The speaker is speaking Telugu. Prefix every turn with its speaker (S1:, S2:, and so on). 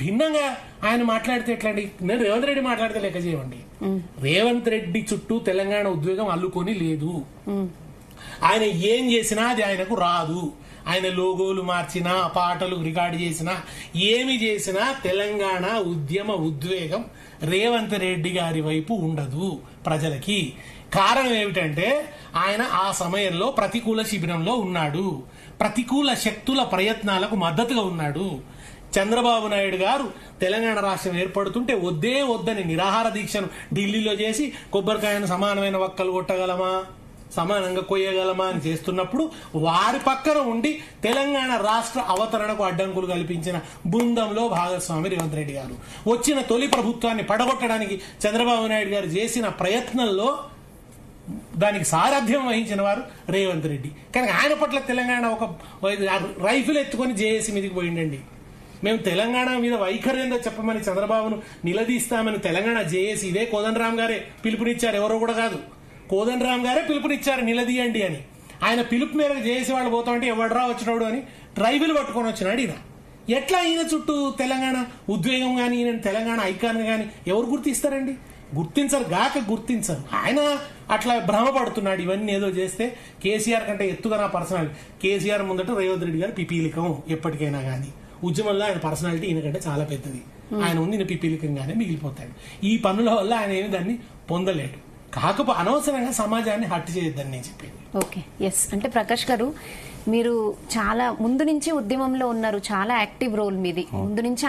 S1: భిన్నంగా ఆయన మాట్లాడితే ఎట్లండి? నేను రేవంత్ రెడ్డి మాట్లాడితే లెక్క చేయండి. రేవంత్ రెడ్డి చుట్టూ తెలంగాణ ఉద్వేగం అల్లుకొని లేదు. ఆయన ఏం చేసినా అది ఆయనకు రాదు. ఆయన లోగోలు మార్చినా, పాటలు రికార్డు చేసినా, ఏమి చేసినా తెలంగాణ ఉద్యమ ఉద్వేగం రేవంత్ రెడ్డి గారి వైపు ఉండదు ప్రజలకి. కారణం ఏమిటంటే ఆయన ఆ సమయంలో ప్రతికూల శిబిరంలో ఉన్నాడు, ప్రతికూల శక్తుల ప్రయత్నాలకు మద్దతుగా ఉన్నాడు. చంద్రబాబు నాయుడు గారు తెలంగాణ రాష్ట్రం ఏర్పడుతుంటే వద్దే వద్దని నిరాహార దీక్షను ఢిల్లీలో చేసి కొబ్బరికాయను సమానమైన వక్కలు కొట్టగలమా, సమానంగా కొయ్యగలమా అని చేస్తున్నప్పుడు వారి పక్కన ఉండి తెలంగాణ రాష్ట్ర అవతరణకు అడ్డంకులు కల్పించిన బృందంలో భాగస్వామి రేవంత్ రెడ్డి గారు. వచ్చిన తొలి ప్రభుత్వాన్ని పడగొట్టడానికి చంద్రబాబు నాయుడు గారు చేసిన ప్రయత్నంలో దానికి సారథ్యం వహించిన వారు రేవంత్ రెడ్డి. కానీ ఆయన పట్ల తెలంగాణ ఒక రైఫిల్ ఎత్తుకొని జేఏసీ మీదకి పోయిండండి. మేము తెలంగాణ మీద వైఖరి ఏందో చెప్పమని చంద్రబాబును నిలదీస్తామని తెలంగాణ జేఏసీ ఇదే కోదండరాం గారే పిలుపునిచ్చారు, ఎవరో కూడా కాదు. కోదండరాం గారే పిలుపునిచ్చారు నిలదీయండి అని. ఆయన పిలుపు మేరకు జేఏసీ వాళ్ళు పోతామంటే ఎవడరా వచ్చినాడు అని రైఫిల్ పట్టుకొని వచ్చినాడు ఈయన. ఎట్లా ఈయన చుట్టూ తెలంగాణ ఉద్వేగం కానీ, ఈయన తెలంగాణ ఐకాన్ కానీ ఎవరు గుర్తిస్తారండి? గుర్తించరు గాక గుర్తించరు. ఆయన అట్లా భ్రమపడుతున్నాడు. ఇవన్నీ ఏదో చేస్తే కేసీఆర్ కంటే ఎత్తుగా నా పర్సనాలిటీ. కేసీఆర్ ముందట రేవంత్ రెడ్డి గారు పిపీలికం ఎప్పటికైనా కానీ. ఉద్యమంలో ఆయన పర్సనాలిటీ ఈయనకంటే చాలా పెద్దది. ఆయన ఉంది ఈయన పిపీలికంగానే మిగిలిపోతాడు. ఈ పనుల వల్ల ఆయన ఏమి దాన్ని పొందలేడు. కాకపోతే అనవసరంగా సమాజాన్ని హత్య చేయొద్దని నేను చెప్పాను.
S2: Okay, yes. అంటే ప్రకాష్ గారు, మీరు చాలా ముందు నుంచి ఉద్యమంలో ఉన్నారు, చాలా యాక్టివ్ రోల్ మీది ముందు నుంచి.